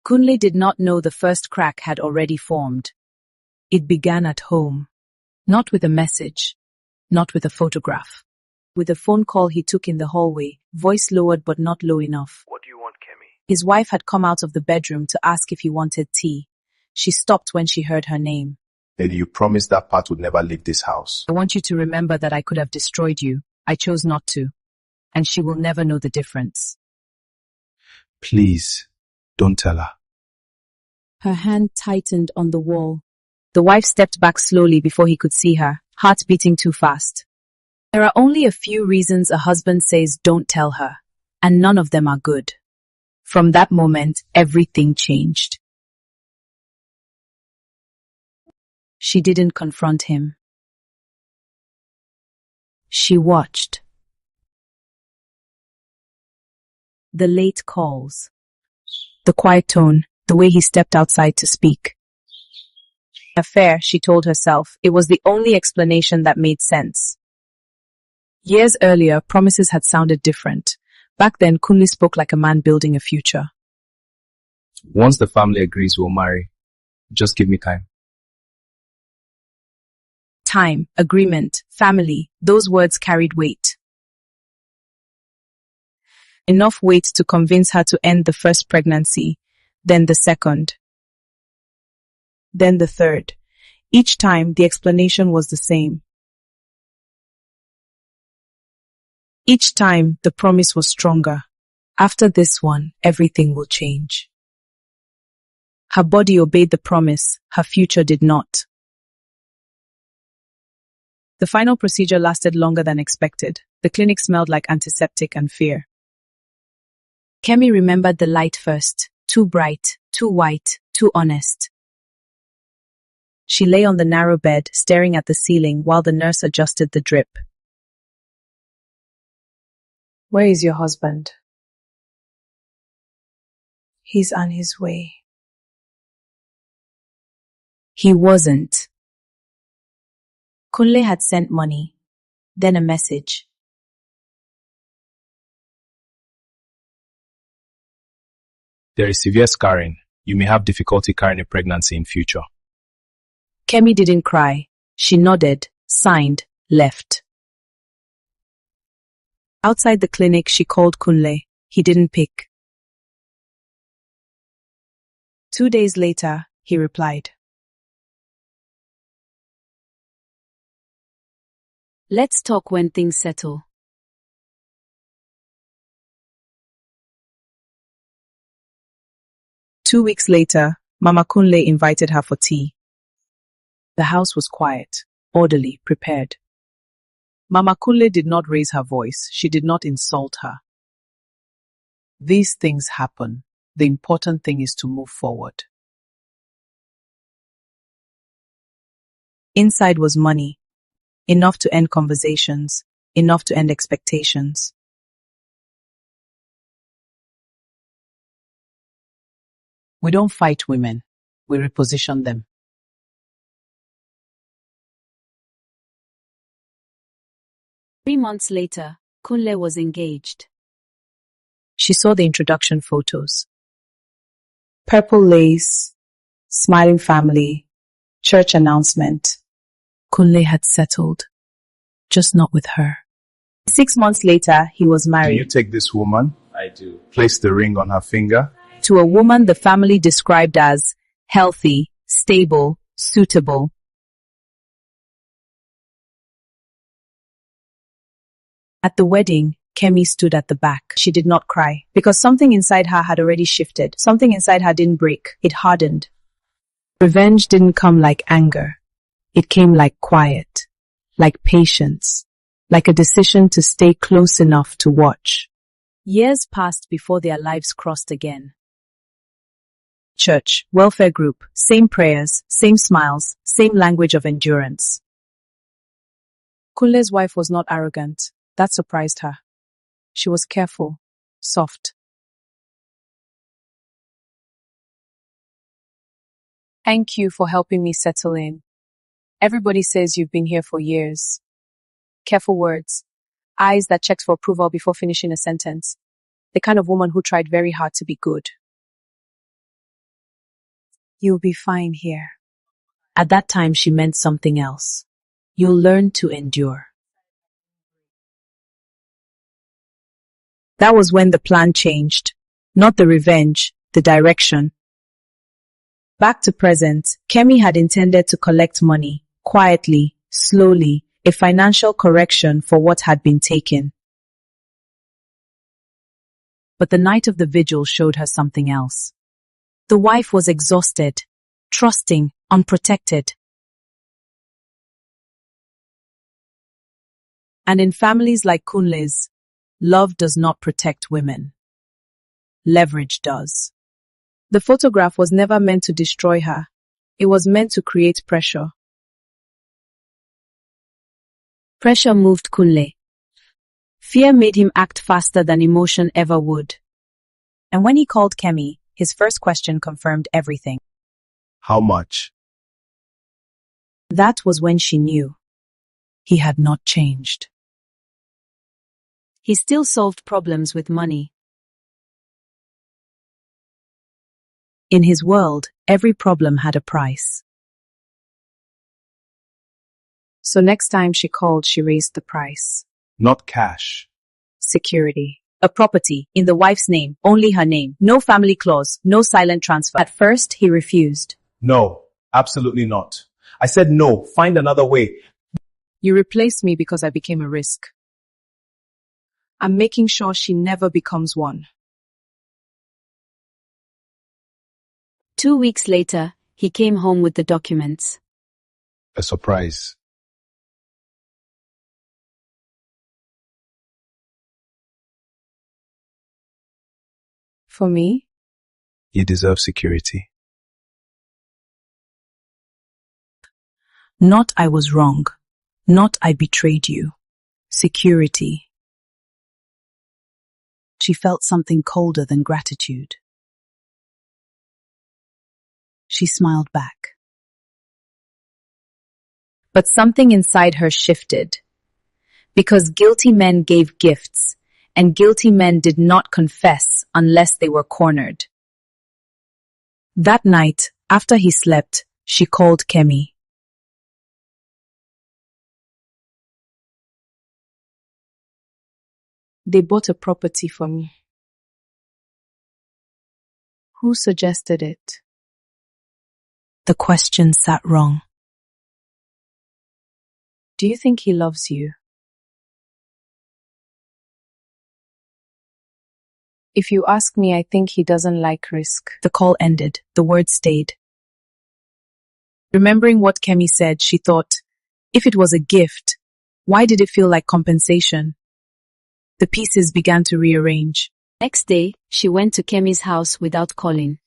Kunle did not know the first crack had already formed. It began at home. Not with a message, not with a photograph. With a phone call he took in the hallway, voice lowered but not low enough. What do you want, Kemi? His wife had come out of the bedroom to ask if he wanted tea. She stopped when she heard her name. Lady, you promised that part would never leave this house. I want you to remember that I could have destroyed you. I chose not to. And she will never know the difference. Please, don't tell her. Her hand tightened on the wall. The wife stepped back slowly before he could see her, heart beating too fast. There are only a few reasons a husband says don't tell her, and none of them are good. From that moment, everything changed. She didn't confront him. She watched. The late calls. The quiet tone, the way he stepped outside to speak. Affair, she told herself, it was the only explanation that made sense. Years earlier, promises had sounded different. Back then, Kunle spoke like a man building a future. Once the family agrees, we'll marry. Just give me time. Time, agreement, family, those words carried weight. Enough weight to convince her to end the first pregnancy, then the second, then the third. Each time, the explanation was the same. Each time, the promise was stronger. After this one, everything will change. Her body obeyed the promise, her future did not. The final procedure lasted longer than expected. The clinic smelled like antiseptic and fear. Kemi remembered the light first. Too bright, too white, too honest. She lay on the narrow bed, staring at the ceiling while the nurse adjusted the drip. Where is your husband? He's on his way. He wasn't. Kunle had sent money, then a message. There is severe scarring. You may have difficulty carrying a pregnancy in future. Kemi didn't cry. She nodded, signed, left. Outside the clinic, she called Kunle. He didn't pick. 2 days later, he replied. Let's talk when things settle. Two weeks later, Mama Kunle invited her for tea. The house was quiet, orderly, prepared. Mama Kunle did not raise her voice. She did not insult her. These things happen. The important thing is to move forward. Inside was money. Enough to end conversations. Enough to end expectations. We don't fight women. We reposition them. Three months later, Kunle was engaged. She saw the introduction photos. Purple lace, smiling family, church announcement. Kunle had settled, just not with her. 6 months later, he was married. Do you take this woman? I do. Place the ring on her finger. To a woman the family described as healthy, stable, suitable. At the wedding, Kemi stood at the back. She did not cry because something inside her had already shifted. Something inside her didn't break. It hardened. Revenge didn't come like anger. It came like quiet, like patience, like a decision to stay close enough to watch. Years passed before their lives crossed again. Church, welfare group, same prayers, same smiles, same language of endurance. Kunle's wife was not arrogant. That surprised her. She was careful, soft. Thank you for helping me settle in. Everybody says you've been here for years. Careful words. Eyes that checked for approval before finishing a sentence. The kind of woman who tried very hard to be good. You'll be fine here. At that time, she meant something else. You'll learn to endure. That was when the plan changed. Not the revenge, the direction. Back to present, Kemi had intended to collect money, quietly, slowly, a financial correction for what had been taken. But the night of the vigil showed her something else. The wife was exhausted, trusting, unprotected. And in families like Kunle's, love does not protect women. Leverage does. The photograph was never meant to destroy her. It was meant to create pressure. Pressure moved Kunle. Fear made him act faster than emotion ever would. And when he called Kemi, his first question confirmed everything. How much? That was when she knew. He had not changed. He still solved problems with money. In his world, every problem had a price. So next time she called, she raised the price. Not cash. Security. A property, in the wife's name, only her name. No family clause, no silent transfer. At first, he refused. No, absolutely not. I said no, find another way. You replaced me because I became a risk. I'm making sure she never becomes one. 2 weeks later, he came home with the documents. A surprise. For me? You deserve security. Not I was wrong. Not I betrayed you. Security. She felt something colder than gratitude. She smiled back. But something inside her shifted. Because guilty men gave gifts, and guilty men did not confess unless they were cornered. That night, after he slept, she called Kemi. They bought a property for me. Who suggested it? The question sat wrong. Do you think he loves you? If you ask me, I think he doesn't like risk. The call ended. The words stayed. Remembering what Kemi said, she thought, if it was a gift, why did it feel like compensation? The pieces began to rearrange. Next day, she went to Kemi's house without calling.